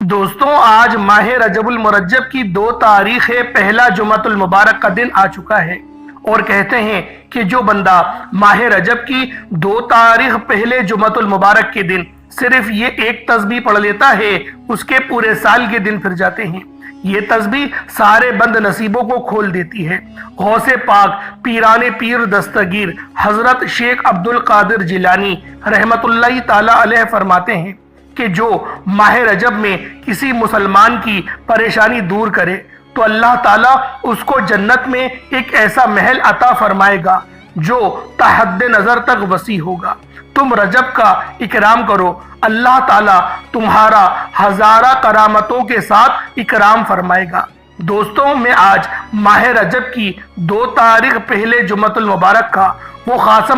دوستوں آج ماہ رجب المرجب کی 2 تاریخ ہے۔ پہلا جمعۃ المبارک کا دن آ چکا ہے اور کہتے ہیں کہ جو بندہ ماہ رجب کی 2 تاریخ پہلے جمعۃ المبارک کے دن صرف یہ ایک تسبیح پڑھ لیتا ہے اس کے پورے سال کے دن پھر جاتے ہیں۔ یہ تسبیح سارے بند نصیبوں کو کھول دیتی ہے۔ غوث پاک پیران پیر دستگیر حضرت شیخ عبد القادر جیلانی رحمت اللہ تعالی علیہ فرماتے ہیں کہ جو ماہ رجب میں کسی مسلمان کی پریشانی دور کرے تو اللہ تعالیٰ اس کو جنت میں ایک ایسا محل عطا فرمائے گا جو تا حد نظر تک وسیع ہوگا۔ تم رجب کا اکرام کرو، اللہ تعالیٰ تمہارا ہزارہ کرامتوں کے ساتھ اکرام فرمائے گا۔ دوستوں میں آج ماہ رجب کی 2 تاریخ پہلے جمعۃ المبارک کا وہ خاص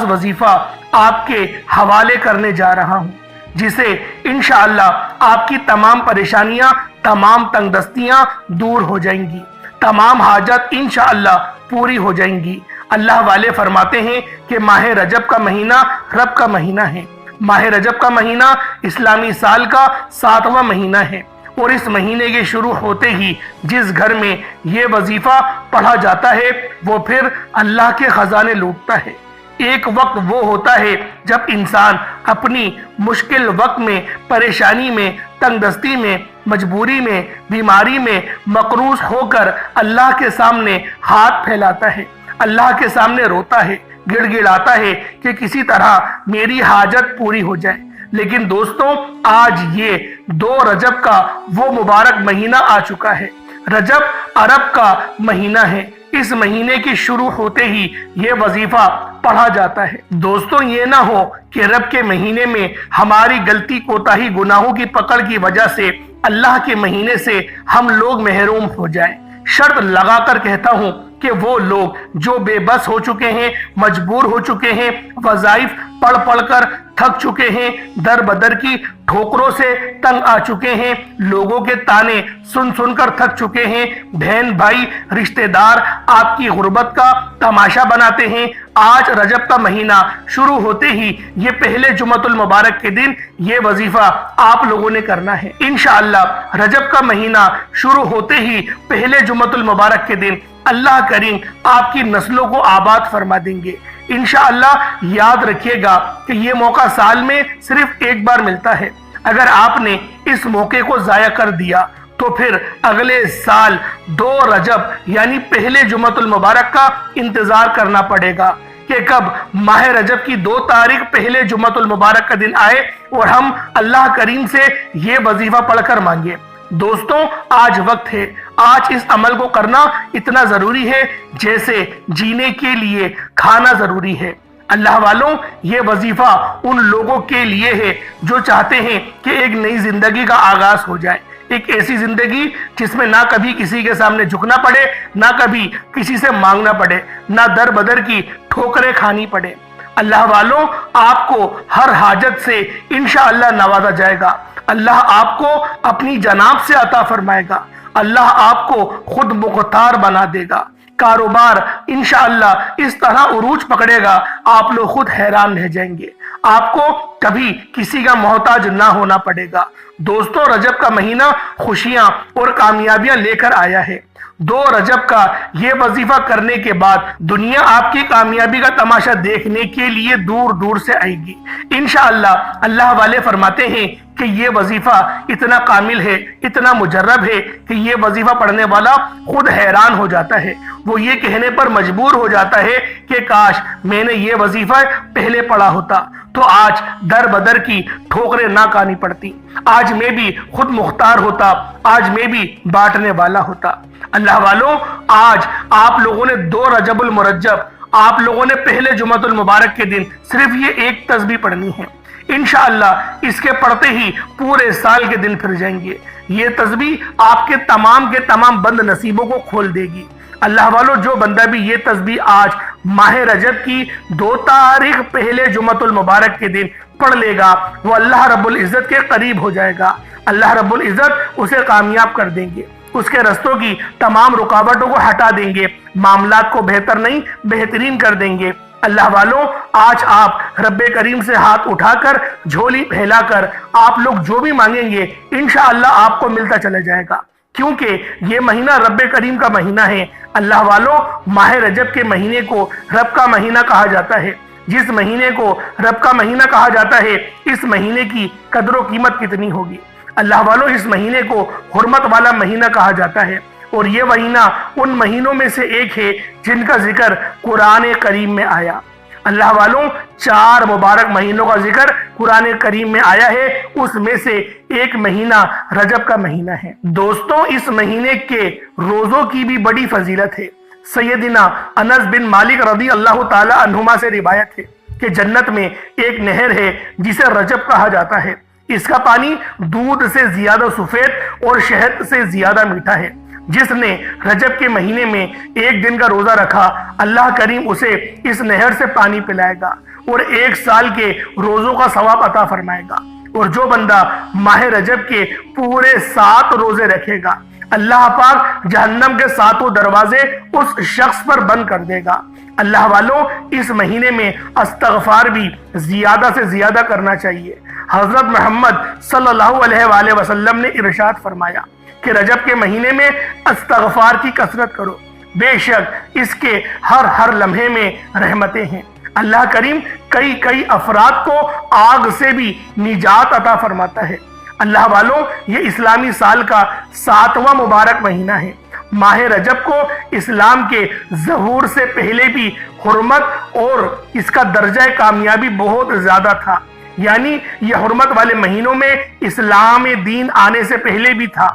وظیفہ آپ کے حوالے کرنے جا رہا ہوں، جسے انشاءاللہ آپ کی تمام پریشانیاں، تمام تنگ دستیاں دور ہو جائیں گی، تمام حاجت انشاءاللہ پوری ہو جائیں گی۔ اللہ والے فرماتے ہیں کہ ماہ رجب کا مہینہ رب کا مہینہ ہے۔ ماہ رجب کا مہینہ اسلامی سال کا 7واں مہینہ ہے اور اس مہینے کے شروع ہوتے ہی جس گھر میں یہ وظیفہ پڑھا جاتا ہے وہ پھر اللہ کے خزانے لوٹتا ہے۔ ایک وقت وہ ہوتا ہے جب انسان اپنی مشکل وقت میں، پریشانی میں، تنگ دستی میں، مجبوری میں، بیماری میں مقروض ہو کر اللہ کے سامنے ہاتھ پھیلاتا ہے، اللہ کے سامنے روتا ہے، گڑ گڑاتا ہے کہ کسی طرح میری حاجت پوری ہو جائے۔ لیکن دوستوں آج یہ 2 رجب کا وہ مبارک مہینہ آ چکا ہے۔ رجب عرب کا مہینہ ہے۔ اس مہینے کی شروع ہوتے ہی یہ وظیفہ پڑھا جاتا ہے۔ دوستوں یہ نہ ہو کہ رب کے مہینے میں ہماری غلطی کوتاہی گناہوں کی پکڑ کی وجہ سے اللہ کے مہینے سے ہم لوگ محروم ہو جائیں۔ شرط لگا کر کہتا ہوں کہ وہ لوگ جو بے بس ہو چکے ہیں، مجبور ہو چکے ہیں، وظائف پڑھ کر تھک چکے ہیں، در بدر کی ٹھوکروں سے تنگ آ چکے ہیں، لوگوں کے تانے سن کر تھک چکے ہیں، بہن بھائی رشتہ دار آپ کی غربت کا تماشا بناتے ہیں۔ آج رجب کا مہینہ شروع ہوتے ہی یہ پہلے جمعۃ المبارک کے دن یہ وظیفہ آپ لوگوں نے کرنا ہے۔ انشاءاللہ رجب کا مہینہ شروع ہوتے ہی پہلے جمعۃ المبارک کے دن اللہ کریم آپ کی نسلوں کو آباد فرما دیں گے۔ انشاءاللہ یاد رکھیے گا کہ یہ موقع سال میں صرف ایک بار ملتا ہے۔ اگر آپ نے اس موقع کو ضائع کر دیا تو پھر اگلے سال 2 رجب یعنی پہلے جمعۃ المبارک کا انتظار کرنا پڑے گا کہ کب ماہ رجب کی 2 تاریخ پہلے جمعۃ المبارک کا دن آئے اور ہم اللہ کریم سے یہ وظیفہ پڑھ کر مانگے۔ دوستوں آج وقت ہے، آج اس عمل کو کرنا اتنا ضروری ہے جیسے جینے کے لیے کھانا ضروری ہے۔ اللہ والوں یہ وظیفہ ان لوگوں کے لیے ہے جو چاہتے ہیں کہ ایک نئی زندگی کا آغاز ہو جائے، ایک ایسی زندگی جس میں نہ کبھی کسی کے سامنے جھکنا پڑے، نہ کبھی کسی سے مانگنا پڑے، نہ در بدر کی ٹھوکریں کھانی پڑے۔ اللہ والوں آپ کو ہر حاجت سے انشاءاللہ نوازا جائے گا۔ اللہ آپ کو اپنی جناب سے عطا فرمائے گا۔ اللہ آپ کو خود مختار بنا دے گا۔ کاروبار انشاءاللہ اس طرح عروج پکڑے گا آپ لوگ خود حیران رہ جائیں گے۔ آپ کو کبھی کسی کا محتاج نہ ہونا پڑے گا۔ دوستوں رجب کا مہینہ خوشیاں اور کامیابیاں لے کر آیا ہے۔ 2 رجب کا یہ وظیفہ کرنے کے بعد دنیا آپ کی کامیابی کا تماشا دیکھنے کے لیے دور دور سے آئے گی۔ انشاءاللہ اللہ والے فرماتے ہیں کہ یہ وظیفہ اتنا کامل ہے، اتنا مجرب ہے کہ یہ وظیفہ پڑھنے والا خود حیران ہو جاتا ہے۔ وہ یہ کہنے پر مجبور ہو جاتا ہے کہ کاش میں نے یہ وظیفہ پہلے پڑھا ہوتا تو آج در بدر کی ٹھوکریں نہ کھانی پڑتی، آج میں بھی خود مختار ہوتا، آج میں بھی بانٹنے والا ہوتا۔ اللہ والوں آج آپ لوگوں نے 2 رجب المرجب، آپ لوگوں نے پہلے جمعۃ المبارک کے دن صرف یہ ایک تسبیح پڑھنی ہے۔ انشاءاللہ اس کے پڑھتے ہی پورے سال کے دن پھر جائیں گے۔ یہ تسبیح آپ کے تمام بند نصیبوں کو کھول دے گی۔ اللہ والوں جو بندہ بھی یہ تسبیح آج ماہ رجب کی 2 تاریخ پہلے جمعۃ المبارک کے دن پڑھ لے گا وہ اللہ رب العزت کے قریب ہو جائے گا۔ اللہ رب العزت اسے کامیاب کر دیں گے، اس کے رستوں کی تمام رکاوٹوں کو ہٹا دیں گے، معاملات کو بہتر نہیں بہترین کر دیں گے۔ اللہ والوں، آج آپ رب کریم سے ہاتھ اٹھا کر جھولی پھیلا کر آپ لوگ جو بھی مانگیں گے انشاءاللہ آپ کو ملتا چلا جائے گا، کیونکہ یہ مہینہ رب کریم کا مہینہ ہے۔ اللہ والوں، ماہ رجب کے مہینے کو رب کا مہینہ کہا جاتا ہے۔ جس مہینے کو رب کا مہینہ کہا جاتا ہے، اس مہینے کی قدر و قیمت کتنی ہوگی۔ اللہ والوں، اس مہینے کو حرمت والا مہینہ کہا جاتا ہے، اور یہ مہینہ ان مہینوں میں سے ایک ہے جن کا ذکر قرآن کریم میں آیا۔ اللہ والوں، 4 مبارک مہینوں کا ذکر قرآن کریم میں آیا ہے، اس میں سے ایک مہینہ رجب کا مہینہ ہے۔ دوستوں، اس مہینے کے روزوں کی بھی بڑی فضیلت ہے۔ سیدنا انس بن مالک رضی اللہ تعالی عنہما سے روایت ہے کہ جنت میں ایک نہر ہے جسے رجب کہا جاتا ہے۔ اس کا پانی دودھ سے زیادہ سفید اور شہد سے زیادہ میٹھا ہے۔ جس نے رجب کے مہینے میں ایک دن کا روزہ رکھا، اللہ کریم اسے اس نہر سے پانی پلائے گا اور 1 سال کے روزوں کا ثواب عطا فرمائے گا۔ اور جو بندہ ماہ رجب کے پورے 7 روزے رکھے گا، اللہ پاک جہنم کے 7 دروازے اس شخص پر بند کر دے گا۔ اللہ والوں، اس مہینے میں استغفار بھی زیادہ سے زیادہ کرنا چاہیے۔ حضرت محمد صلی اللہ علیہ وآلہ وسلم نے ارشاد فرمایا کہ رجب کے مہینے میں استغفار کی کثرت کرو، بے شک اس کے ہر لمحے میں رحمتیں ہیں۔ اللہ کریم کئی افراد کو آگ سے بھی نجات عطا فرماتا ہے۔ اللہ والوں، یہ اسلامی سال کا 7واں مبارک مہینہ ہے۔ ماہ رجب کو اسلام کے ظہور سے پہلے بھی حرمت اور اس کا درجہ کامیابی بہت زیادہ تھا، یعنی یہ حرمت والے مہینوں میں اسلام دین آنے سے پہلے بھی تھا۔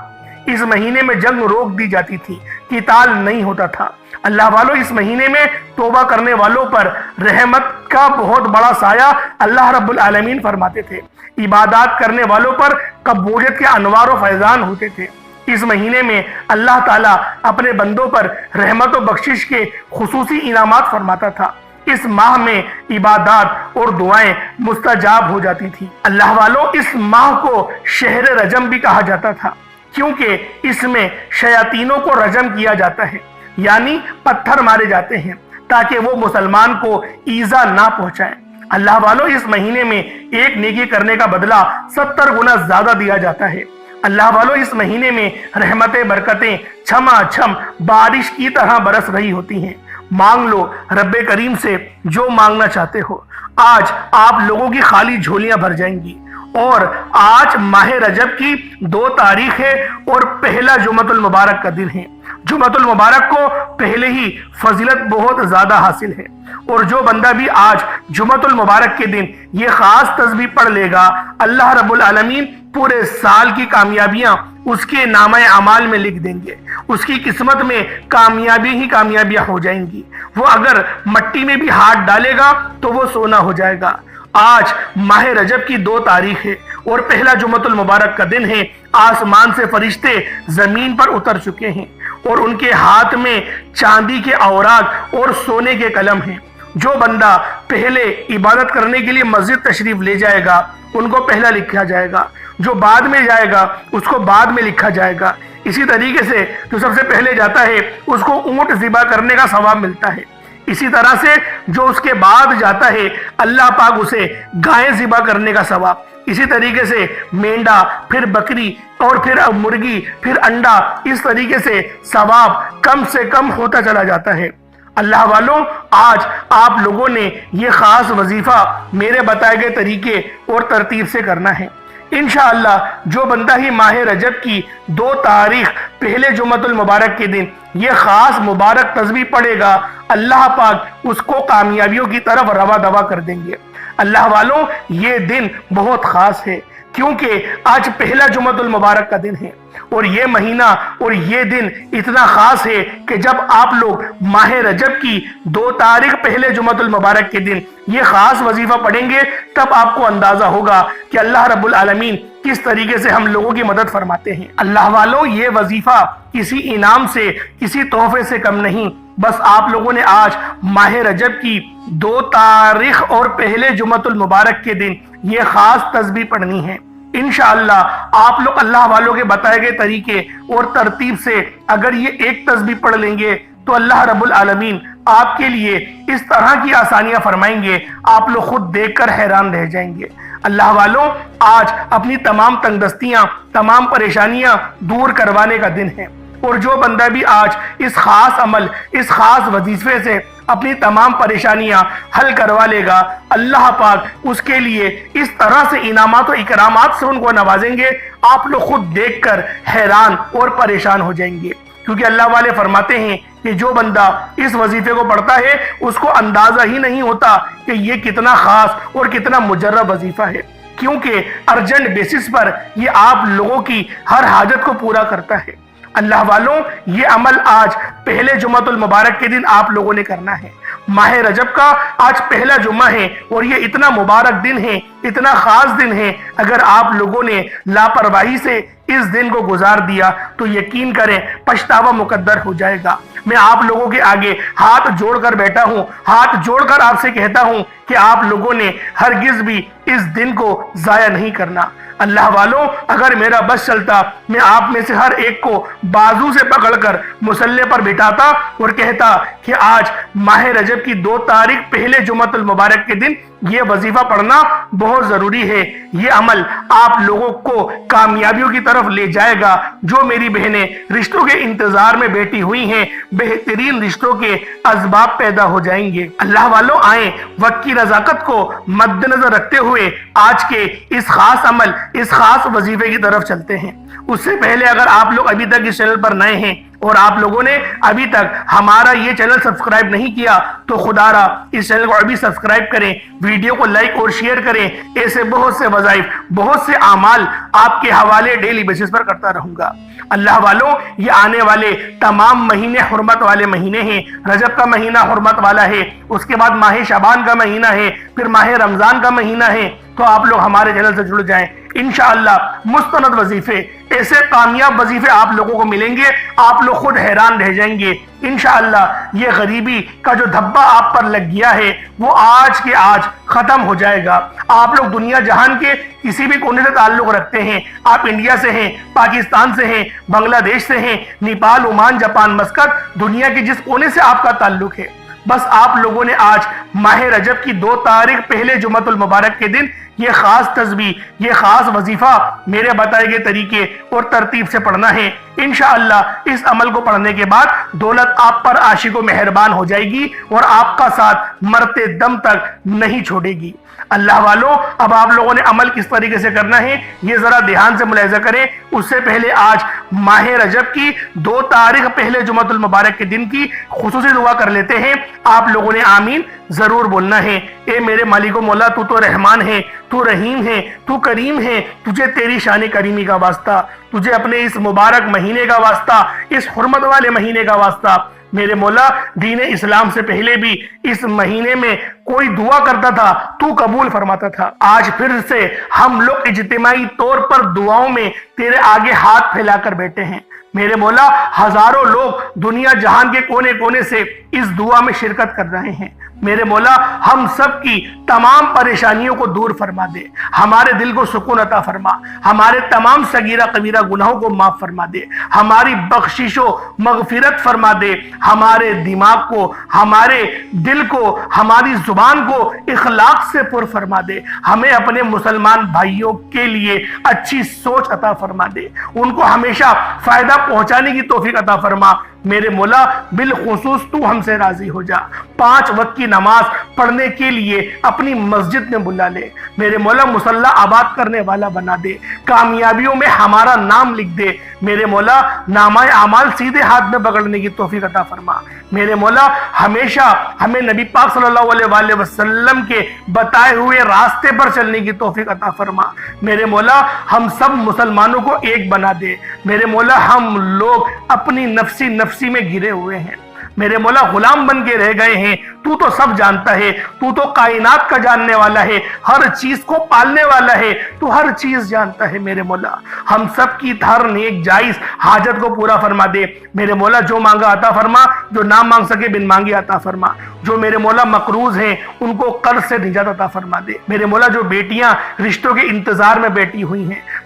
اس مہینے میں جنگ روک دی جاتی تھی، قتال نہیں ہوتا تھا۔ اللہ والوں، اس مہینے میں توبہ کرنے والوں پر رحمت کا بہت بڑا سایہ اللہ رب العالمین فرماتے تھے۔ عبادات کرنے والوں پر قبولیت کے انوار و فیضان ہوتے تھے۔ اس مہینے میں اللہ تعالیٰ اپنے بندوں پر رحمت و بخشش کے خصوصی انعامات فرماتا تھا۔ اس ماہ میں عبادات اور دعائیں مستجاب ہو جاتی تھی۔ اللہ والوں، اس ماہ کو شہر رجم بھی کہا جاتا تھا، کیونکہ اس میں شیاطینوں کو رجم کیا جاتا ہے، یعنی پتھر مارے جاتے ہیں تاکہ وہ مسلمان کو ایذا نہ پہنچائے۔ اللہ والوں، اس مہینے میں ایک نیکی کرنے کا بدلہ 70 گنا زیادہ دیا جاتا ہے۔ اللہ والوں، اس مہینے میں رحمتیں برکتیں چھما چھم بارش کی طرح برس رہی ہوتی ہیں۔ مانگ لو رب کریم سے جو مانگنا چاہتے ہو، آج آپ لوگوں کی خالی جھولیاں بھر جائیں گی۔ اور آج ماہ رجب کی 2 تاریخ ہے اور پہلا جمعۃ المبارک کا دن ہے۔ جمعۃ المبارک کو پہلے ہی فضیلت بہت زیادہ حاصل ہے، اور جو بندہ بھی آج جمعۃ المبارک کے دن یہ خاص تسبیح پڑھ لے گا، اللہ رب العالمین پورے سال کی کامیابیاں اس کے نامہ اعمال میں لکھ دیں گے۔ اس کی قسمت میں کامیابی ہی کامیابیاں ہو جائیں گی۔ وہ اگر مٹی میں بھی ہاتھ ڈالے گا تو وہ سونا ہو جائے گا۔ آج ماہ رجب کی 2 تاریخ ہے اور پہلا جمعۃ المبارک کا دن ہے۔ آسمان سے فرشتے زمین پر اتر چکے ہیں اور ان کے ہاتھ میں چاندی کے اوراق اور سونے کے قلم ہیں۔ جو بندہ پہلے عبادت کرنے کے لیے مسجد تشریف لے جائے گا ان کو پہلا لکھا جائے گا، جو بعد میں جائے گا اس کو بعد میں لکھا جائے گا۔ اسی طریقے سے جو سب سے پہلے جاتا ہے اس کو اونٹ ذبح کرنے کا ثواب ملتا ہے۔ اسی طرح سے جو اس کے بعد جاتا ہے اللہ پاک اسے گائے ذبح کرنے کا ثواب، اسی طریقے سے مینڈا، پھر بکری اور پھر مرغی، پھر انڈا، اس طریقے سے ثواب کم سے کم ہوتا چلا جاتا ہے۔ اللہ والوں، آج آپ لوگوں نے یہ خاص وظیفہ میرے بتائے گئے طریقے اور ترتیب سے کرنا ہے۔ انشاءاللہ جو بندہ ہی ماہ رجب کی 2 تاریخ پہلے جمعۃ المبارک کے دن یہ خاص مبارک تسبیح پڑھے گا، اللہ پاک اس کو کامیابیوں کی طرف روا دوا کر دیں گے۔ اللہ والوں، یہ دن بہت خاص ہے کیونکہ آج پہلا جمعۃ المبارک کا دن ہے، اور یہ مہینہ اور یہ دن اتنا خاص ہے کہ جب آپ لوگ ماہ رجب کی 2 تاریخ پہلے جمعۃ المبارک کے دن یہ خاص وظیفہ پڑھیں گے تب آپ کو اندازہ ہوگا کہ اللہ رب العالمین کس طریقے سے ہم لوگوں کی مدد فرماتے ہیں۔ اللہ والوں، یہ وظیفہ کسی انعام سے، کسی تحفے سے کم نہیں، بس آپ لوگوں نے آج ماہ رجب کی 2 تاریخ اور پہلے جمعۃ المبارک کے دن یہ خاص تسبیح پڑھنی ہے۔ انشاءاللہ آپ لوگ اللہ والوں کے بتائے گئے طریقے اور ترتیب سے اگر یہ ایک تسبیح پڑھ لیں گے تو اللہ رب العالمین آپ کے لیے اس طرح کی آسانیاں فرمائیں گے آپ لوگ خود دیکھ کر حیران رہ جائیں گے۔ اللہ والوں، آج اپنی تمام تنگ دستیاں، تمام پریشانیاں دور کروانے کا دن ہے، اور جو بندہ بھی آج اس خاص عمل، اس خاص وظیفے سے اپنی تمام پریشانیاں حل کروا لے گا، اللہ پاک اس کے لیے اس طرح سے انعامات و اکرامات سے ان کو نوازیں گے، آپ لوگ خود دیکھ کر حیران اور پریشان ہو جائیں گے۔ کیونکہ اللہ والے فرماتے ہیں کہ جو بندہ اس وظیفے کو پڑھتا ہے اس کو اندازہ ہی نہیں ہوتا کہ یہ کتنا خاص اور کتنا مجرب وظیفہ ہے، کیونکہ ارجنٹ بیسس پر یہ آپ لوگوں کی ہر حاجت کو پورا کرتا ہے۔ اللہ والوں، یہ عمل آج پہلے جمعۃ المبارک کے دن آپ لوگوں نے کرنا ہے۔ ماہ رجب کا آج پہلا جمعہ ہے، اور یہ اتنا مبارک دن ہے، اتنا خاص دن ہے، اگر آپ لوگوں نے لاپرواہی سے اس دن کو گزار دیا تو یقین کریں پچھتاوا مقدر ہو جائے گا۔ میں آپ لوگوں کے آگے ہاتھ جوڑ کر بیٹھا ہوں، ہاتھ جوڑ کر آپ سے کہتا ہوں کہ آپ لوگوں نے ہرگز بھی اس دن کو ضائع نہیں کرنا۔ اللہ والوں، اگر میرا بس چلتا میں آپ میں سے ہر ایک کو بازو سے پکڑ کر مصلی پر بٹھاتا اور کہتا کہ آج ماہ رجب کی 2 تاریخ پہلے جمعۃ المبارک کے دن یہ وظیفہ پڑھنا بہت ضروری ہے، یہ عمل آپ لوگوں کو کامیابیوں کی طرف لے جائے گا۔ جو میری بہنیں رشتوں کے انتظار میں بیٹھی ہوئی ہیں، بہترین رشتوں کے اسباب پیدا ہو جائیں گے۔ اللہ والوں، آئیں وقت کی نزاکت کو مد نظر رکھتے ہوئے آج کے اس خاص عمل، اس خاص وظیفے کی طرف چلتے ہیں۔ اس سے پہلے اگر آپ لوگ ابھی تک اس چینل پر نئے ہیں اور آپ لوگوں نے ابھی تک ہمارا یہ چینل سبسکرائب نہیں کیا تو خدا را اس چینل کو ابھی سبسکرائب کریں، ویڈیو کو لائک اور شیئر کریں۔ ایسے بہت سے وظائف، بہت سے اعمال آپ کے حوالے ڈیلی بیسس پر کرتا رہوں گا۔ اللہ والوں، یہ آنے والے تمام مہینے حرمت والے مہینے ہیں۔ رجب کا مہینہ حرمت والا ہے، اس کے بعد ماہ شعبان کا مہینہ ہے، پھر ماہ رمضان کا مہینہ ہے۔ تو آپ لوگ ہمارے چینل سے جڑ جائیں، انشاءاللہ مستند وظیفے، ایسے کامیاب وظیفے آپ لوگوں کو ملیں گے، آپ لوگ خود حیران رہ جائیں گے۔ انشاءاللہ یہ غریبی کا جو دھبا آپ پر لگ گیا ہے وہ آج کے آج ختم ہو جائے گا۔ آپ لوگ دنیا جہان کے کسی بھی کونے سے تعلق رکھتے ہیں، آپ انڈیا سے ہیں، پاکستان سے ہیں، بنگلہ دیش سے ہیں، نیپال، عمان، جاپان، مسقط، دنیا کے جس کونے سے آپ کا تعلق ہے، بس آپ لوگوں نے آج ماہ رجب کی 2 تاریخ پہلے جمعۃ المبارک کے دن یہ خاص تسبیح، یہ خاص وظیفہ میرے بتائے گئے طریقے اور ترتیب سے پڑھنا ہے۔ انشاءاللہ اس عمل کو پڑھنے کے بعد دولت آپ پر عاشق و مہربان ہو جائے گی اور آپ کا ساتھ مرتے دم تک نہیں چھوڑے گی۔ اللہ والوں، اب آپ لوگوں نے عمل کس طریقے سے کرنا ہے یہ ذرا دھیان سے ملاحظہ کریں۔ اس سے پہلے آج ماہ رجب کی 2 تاریخ پہلے جمعۃ المبارک کے دن کی خصوصی دعا کر لیتے ہیں۔ آپ لوگوں نے آمین ضرور بولنا ہے۔ اے میرے مالک و مولا، تو رحمان ہے، تو رحیم ہے، تو کریم ہے، تجھے تیری شان کریمی کا واسطہ، تجھے اپنے اس مبارک مہینے کا واسطہ، اس حرمت والے مہینے کا واسطہ۔ میرے مولا، دین اسلام سے پہلے بھی اس مہینے میں کوئی دعا کرتا تھا تو قبول فرماتا تھا۔ آج پھر سے ہم لوگ اجتماعی طور پر دعاؤں میں تیرے آگے ہاتھ پھیلا کر بیٹھے ہیں۔ میرے مولا، ہزاروں لوگ دنیا جہان کے کونے کونے سے اس دعا میں شرکت کر رہے ہیں۔ میرے مولا، ہم سب کی تمام پریشانیوں کو دور فرما دے، ہمارے دل کو سکون عطا فرما، ہمارے تمام صغیرہ کبیرہ گناہوں کو معاف فرما دے، ہماری بخشش و مغفرت فرما دے، ہمارے دماغ کو، ہمارے دل کو، ہماری زبان کو اخلاق سے پر فرما دے، ہمیں اپنے مسلمان بھائیوں کے لیے اچھی سوچ عطا فرما دے، ان کو ہمیشہ فائدہ پہنچانے کی توفیق عطا فرما۔ میرے مولا، بالخصوص تو ہم سے راضی ہو جا، 5 وقت کی نماز پڑھنے کے لیے اپنی مسجد میں بلا لے۔ میرے مولا، مصلی آباد کرنے والا بنا دے، کامیابیوں میں ہمارا نام لکھ دے۔ میرے مولا، نامہ اعمال سیدھے ہاتھ میں پکڑنے کی توفیق عطا فرما۔ میرے مولا، ہمیشہ ہمیں نبی پاک صلی اللہ علیہ وآلہ وسلم کے بتائے ہوئے راستے پر چلنے کی توفیق عطا فرما۔ میرے مولا، ہم سب مسلمانوں کو ایک بنا دے۔ میرے مولا، ہم لوگ اپنی نفسی میں گرے ہوئے ہیں، میرے مولا غلام بن کے رہ گئے ہیں۔ تو سب جانتا ہے، تو کائنات کا جاننے والا ہے، ہر چیز کو پالنے والا ہے، تو ہر چیز جانتا ہے۔ میرے مولا، ہم سب کی ہر نیک جائز حاجت کو پورا فرما دے۔ میرے مولا، جو مانگا عطا فرما، جو نہ مانگ سکے بن مانگے عطا فرما۔ جو میرے مولا مقروض ہیں ان کو قرض سے نجات عطا فرما دے۔ میرے مولا، جو بیٹیاں رشتوں کے انتظار میں بیٹھی ہوئی ہیں،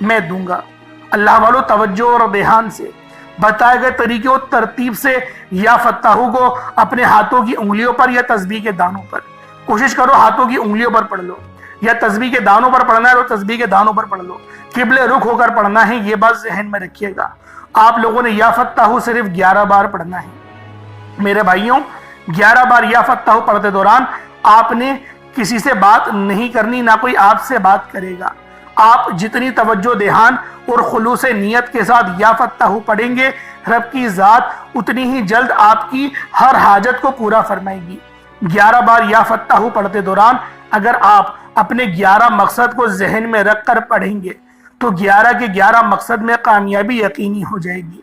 میں دوں گا۔ اللہ والوں توجہ اور دھیان سے بتائے گئے طریقے اور ترتیب سے یا فتاحو کو اپنے ہاتھوں کی انگلیوں پر یا تسبیح کے دانوں پر، کوشش کرو ہاتھوں کی انگلیوں پر پڑھ لو، یا تسبیح کے دانوں پر پڑھنا ہے تو تسبیح کے دانوں پر پڑھ لو، قبلے رخ ہو کر پڑھنا ہے، یہ بات ذہن میں رکھیے گا۔ آپ لوگوں نے یا فتاحو صرف 11 بار پڑھنا ہے میرے بھائیوں۔ 11 بار یا فتاحو پڑھتے دوران آپ نے کسی سے بات نہیں کرنی، نہ کوئی آپ سے بات کرے گا۔ آپ جتنی توجہ دھیان اور خلوص نیت کے ساتھ یا فتاحو پڑھیں گے، رب کی ذات اتنی ہی جلد آپ کی ہر حاجت کو پورا فرمائے گی۔ 11 بار یا فتاحو پڑھتے دوران اگر آپ اپنے 11 مقصد کو ذہن میں رکھ کر پڑھیں گے تو 11 کے 11 مقصد میں کامیابی یقینی ہو جائے گی۔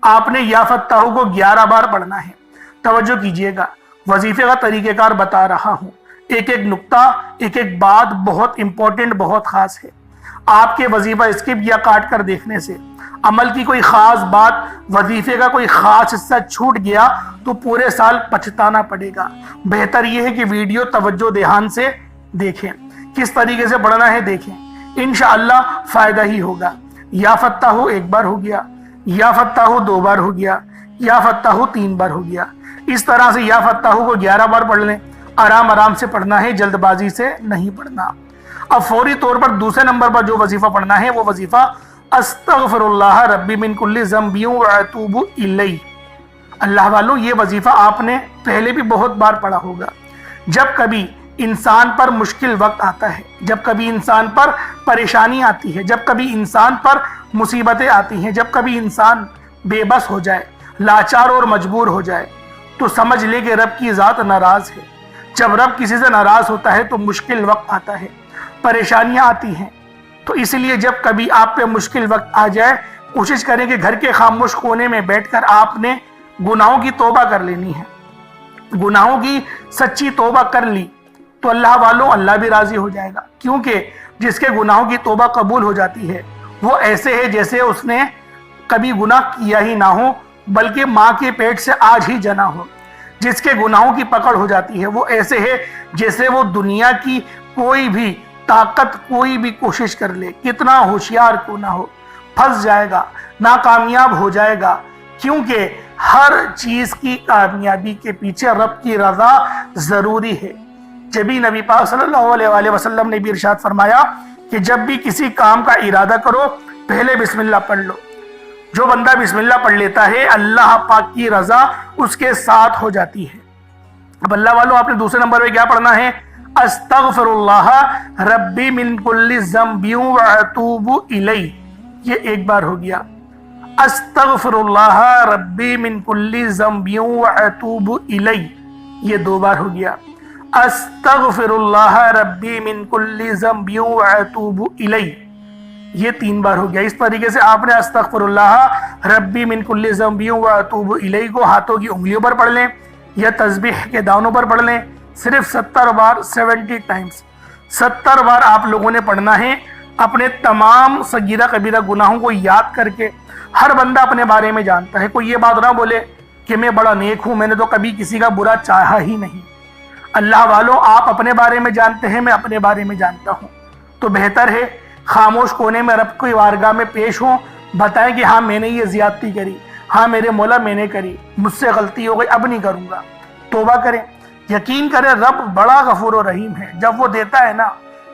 آپ نے یا فتاحو کو 11 بار پڑھنا ہے۔ توجہ کیجئے گا، وظیفے کا طریقہ کار بتا رہا ہوں، ایک ایک نقطہ، ایک ایک بات بہت امپورٹنٹ، بہت خاص ہے۔ آپ کے وظیفہ اسکپ یا کاٹ کر دیکھنے سے عمل کی کوئی خاص بات، وظیفے کا کوئی خاص حصہ چھوٹ گیا تو پورے سال پچھتانا پڑے گا۔ بہتر یہ ہے کہ ویڈیو توجہ دھیان سے دیکھیں، کس طریقے سے پڑھنا ہے دیکھیں، انشاءاللہ فائدہ ہی ہوگا۔ یا فتاحو 1 بار ہو گیا، یا فتاحو 2 بار ہو گیا، یا فتاحو 3 بار ہو گیا۔ اس طرح سے یا فتاحو کو 11 بار پڑھ لیں، آرام آرام سے پڑھنا ہے، جلد بازی سے نہیں پڑھنا۔ اب فوری طور پر دوسرے نمبر پر جو وظیفہ پڑھنا ہے وہ وظیفہ استغفر اللہ ربی من کل ذنب واتوب الیہ۔ اللہ والوں یہ وظیفہ آپ نے پہلے بھی بہت بار پڑھا ہوگا۔ جب کبھی انسان پر مشکل وقت آتا ہے، جب کبھی انسان پر پریشانی آتی ہے، جب کبھی انسان پر مصیبتیں آتی ہیں، جب کبھی انسان بے بس ہو جائے، لاچار اور مجبور ہو جائے، تو سمجھ لے کہ رب کی ذات ناراض ہے۔ جب رب کسی سے ناراض ہوتا ہے تو مشکل وقت آتا ہے، پریشانیاں آتی ہیں۔ تو اس لیے جب کبھی آپ پہ مشکل وقت آ جائے، کوشش کریں کہ گھر کے خاموش کونے میں بیٹھ کر آپ نے گناہوں کی توبہ کر لینی ہے۔ گناہوں کی سچی توبہ کر لی تو اللہ والوں اللہ بھی راضی ہو جائے گا، کیونکہ جس کے گناہوں کی توبہ قبول ہو جاتی ہے وہ ایسے ہے جیسے اس نے کبھی گناہ کیا ہی نہ ہو، بلکہ ماں کے پیٹ سے آج ہی جنا ہو۔ جس کے گناہوں کی پکڑ ہو جاتی ہے وہ ایسے ہے جیسے وہ دنیا کی کوئی بھی طاقت، کوئی بھی کوشش کر لے، کتنا ہوشیار کیوں نہ ہو، پھنس جائے گا، ناکامیاب ہو جائے گا، کیونکہ ہر چیز کی کامیابی کے پیچھے رب کی رضا ضروری ہے۔ جبھی نبی پاک صلی اللہ علیہ وسلم نے بھی ارشاد فرمایا کہ جب بھی کسی کام کا ارادہ کرو پہلے بسم اللہ پڑھ لو۔ جو بندہ بسم اللہ پڑھ لیتا ہے اللہ پاک کی رضا اس کے ساتھ ہو جاتی ہے۔ اب اللہ والوں آپ نے دوسرے نمبر پہ کیا پڑھنا ہے؟ استغفر اللہ ربی من کل ذنب واتوب الیہ، یہ 1 بار ہو گیا۔ استغفر اللہ ربی من کل ذنب واتوب الیہ، یہ 2 بار ہو گیا۔ استغفر اللہ ربی من کل ذنب واتوب الیہ، یہ 3 بار ہو گیا۔ اس طریقے سے آپ نے استغفر اللہ ربی من کل ذنب واتوب الیہ کو ہاتھوں کی انگلیوں پر پڑھ لیں یا تسبیح کے دانوں پر پڑھ لیں، صرف 70 بار، 70 ٹائمز 70 بار آپ لوگوں نے پڑھنا ہے، اپنے تمام صغیرہ کبیرہ گناہوں کو یاد کر کے۔ ہر بندہ اپنے بارے میں جانتا ہے، کوئی یہ بات نہ بولے کہ میں بڑا نیک ہوں، میں نے تو کبھی کسی کا برا چاہا ہی نہیں۔ اللہ والوں آپ اپنے بارے میں جانتے ہیں، میں اپنے بارے میں جانتا ہوں، تو بہتر ہے خاموش کونے میں رب کی بارگاہ میں پیش ہوں، بتائیں کہ ہاں میں نے یہ زیادتی کری، ہاں میرے مولا میں نے کری، مجھ سے غلطی ہو گئی، اب نہیں کروں گا، توبہ کریں۔ یقین کریں رب بڑا غفور و رحیم ہے، جب وہ دیتا ہے نا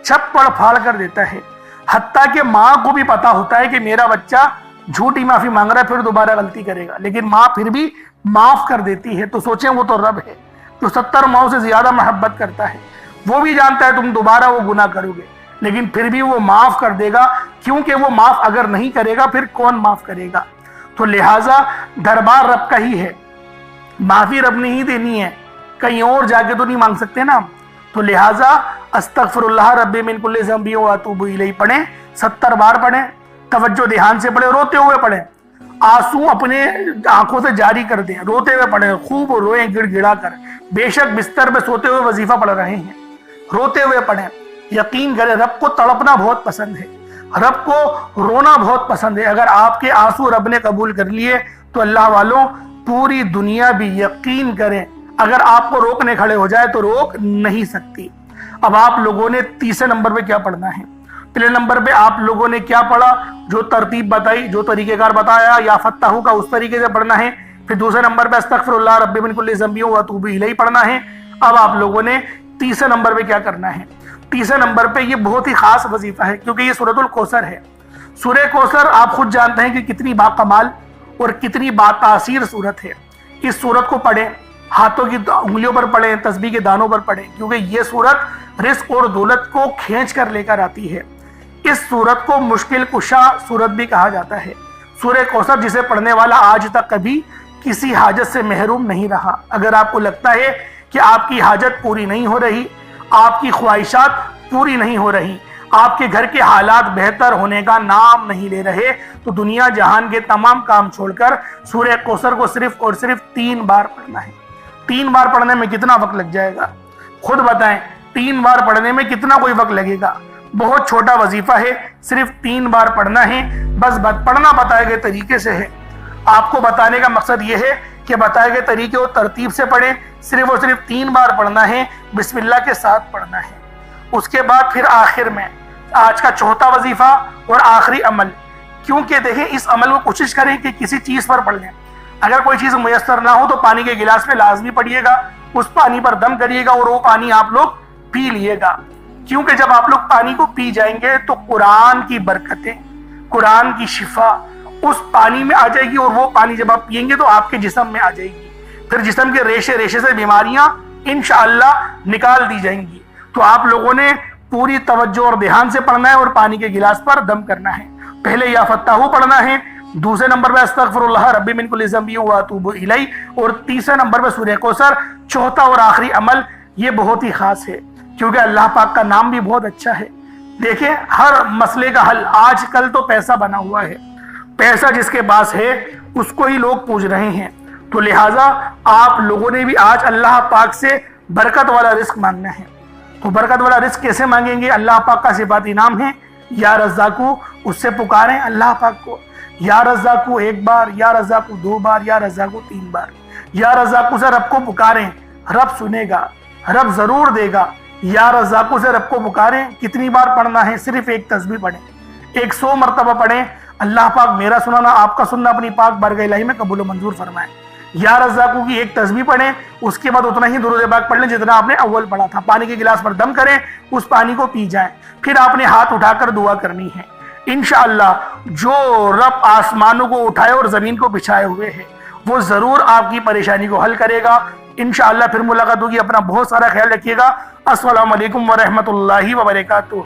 چھپڑ پھاڑ کر دیتا ہے۔ حتیٰ کہ ماں کو بھی پتا ہوتا ہے کہ میرا بچہ جھوٹی معافی مانگ رہا ہے، پھر دوبارہ غلطی کرے گا، لیکن ماں پھر بھی معاف کر دیتی ہے۔ تو سوچیں وہ تو رب ہے جو 70 ماؤں سے زیادہ محبت کرتا ہے، وہ بھی جانتا ہے تم دوبارہ وہ گناہ کرو گے، لیکن پھر بھی وہ معاف کر دے گا، کیونکہ وہ معاف اگر نہیں کرے گا پھر کون معاف کرے گا؟ تو لہٰذا دربار رب کا ہی ہے، معافی رب نے ہی دینی ہے، کہیں اور جا کے تو نہیں مانگ سکتے نا۔ تو لہٰذا استغفر اللہ ربی من کل ذنب واتوب الیہ پڑھیں، 70 بار پڑھیں، توجہ دھیان سے پڑھیں، روتے ہوئے پڑھیں، آنسو اپنے آنکھوں سے جاری کر دیں، روتے ہوئے پڑھیں، خوب روئیں گڑ گڑا کر، بے شک بستر پہ سوتے ہوئے وظیفہ پڑھ رہے ہیں، روتے ہوئے پڑھیں۔ یقین کریں رب کو تڑپنا بہت پسند ہے، رب کو رونا بہت پسند ہے۔ اگر آپ کے آنسو رب نے قبول کر لیے تو اللہ والوں پوری دنیا بھی یقین کریں اگر آپ کو روکنے کھڑے ہو جائے تو روک نہیں سکتی۔ اب آپ لوگوں نے تیسرے نمبر پہ کیا پڑھنا ہے؟ پہلے نمبر پہ آپ لوگوں نے کیا پڑھا؟ جو ترتیب بتائی، جو طریقہ کار بتایا، یا فتح کا اس طریقے سے پڑھنا ہے۔ پھر دوسرے نمبر پہ استغفر اللہ ربی من کل ذنب و اتوب الیہ پڑھنا ہے۔ اب آپ لوگوں نے تیسرے نمبر پہ کیا کرنا ہے؟ تیسرے نمبر پہ یہ بہت ہی خاص وظیفہ ہے، کیونکہ یہ سورۃ الکوثر ہے۔ سورہ کوثر آپ خود جانتے ہیں کہ کتنی باکمال اور کتنی باتاثیر سورت ہے۔ اس سورت کو پڑھیں، ہاتھوں کی انگلیوں پر پڑھیں، تسبیح کے دانوں پر پڑھیں، کیونکہ یہ سورت رزق اور دولت کو کھینچ کر لے کر آتی ہے۔ اس سورت کو مشکل کشا سورت بھی کہا جاتا ہے۔ سورہ کوثر جسے پڑھنے والا آج تک کبھی کسی حاجت سے محروم نہیں رہا۔ اگر آپ کو لگتا ہے کہ آپ کی حاجت پوری نہیں ہو رہی، آپ کی خواہشات پوری نہیں ہو رہی، آپ کے گھر کے حالات بہتر ہونے کا نام نہیں لے رہے، تو دنیا جہان کے تمام کام چھوڑ کر سورہ کوثر کو صرف اور صرف 3 بار پڑھنا ہے۔ 3 بار پڑھنے میں کتنا وقت لگ جائے گا؟ خود بتائیں، 3 بار پڑھنے میں کتنا کوئی وقت لگے گا؟ بہت چھوٹا وظیفہ ہے، صرف 3 بار پڑھنا ہے۔ بس پڑھنا بتائے گئے طریقے سے ہے۔ آپ کو بتانے کا مقصد یہ ہے کہ بتائے گئے طریقے اور ترتیب سے پڑھیں، صرف اور صرف 3 بار پڑھنا ہے، بسم اللہ کے ساتھ پڑھنا ہے۔ اس کے بعد پھر آخر میں آج کا چوتھا وظیفہ اور آخری عمل، کیونکہ دیکھیں اس عمل کو کوشش کریں کہ کسی چیز پر پڑھ لیں۔ اگر کوئی چیز میسر نہ ہو تو پانی کے گلاس میں لازمی پڑھیے گا، اس پانی پر دم کریے گا اور وہ پانی آپ لوگ پی لیے گا، کیونکہ جب آپ لوگ پانی کو پی جائیں گے تو قرآن کی برکتیں، قرآن کی شفا اس پانی میں آ جائے گی، اور وہ پانی جب آپ پیئیں گے تو آپ کے جسم میں آ جائے گی۔ پھر جسم کے ریشے ریشے سے بیماریاں انشاءاللہ نکال دی جائیں گی۔ تو آپ لوگوں نے پوری توجہ اور دھیان سے پڑھنا ہے اور پانی کے گلاس پر دم کرنا ہے۔ پہلے یا فتح پڑھنا ہے، دوسرے نمبر پہ استغفر اللہ ربی من کل ذنب و اتوب الیہ، اور تیسرے نمبر پہ سورہ کوثر۔ چوتھا اور آخری عمل یہ بہت ہی خاص ہے، کیونکہ اللہ پاک کا نام بھی بہت اچھا ہے۔ دیکھیں ہر مسئلے کا حل آج کل تو پیسہ بنا ہوا ہے، پیسہ جس کے پاس ہے اس کو ہی لوگ پوچھ رہے ہیں، تو لہٰذا آپ لوگوں نے بھی آج اللہ پاک سے برکت والا رزق مانگنا ہے۔ تو برکت والا رزق کیسے مانگیں گے؟ اللہ پاک کا صفاتی نام ہے یا رزاقو، اس سے پکاریں اللہ پاک کو، یا رزاقو 1 بار، یا رزاقو 2 بار، یا رزاقو 3 بار۔ یا رزاقو سے رب کو پکاریں، رب سنے گا، رب ضرور دے گا۔ یا رزاقو سے رب کو پکاریں، کتنی بار پڑھنا ہے؟ صرف ایک تسبیح پڑھیں، 100 مرتبہ پڑھیں۔ اللہ پاک میرا سنانا آپ کا سننا اپنی پاک بارگاہ الہی میں قبول و منظور فرمائے۔ یا رزاقو کی ایک تسبیح پڑھیں، اس کے بعد اتنا ہی درود پاک پڑھ لیں جتنا آپ نے اول پڑھا تھا۔ پانی کے گلاس پر دم کریں، اس پانی کو پی جائیں، پھر آپ نے ہاتھ اٹھا کر دعا کرنی ہے۔ انشاءاللہ جو رب آسمانوں کو اٹھائے اور زمین کو بچھائے ہوئے ہے وہ ضرور آپ کی پریشانی کو حل کرے گا۔ انشاءاللہ پھر ملاقات ہوگی۔ اپنا بہت سارا خیال رکھیے گا۔ السلام علیکم ورحمۃ اللہ وبرکاتہ۔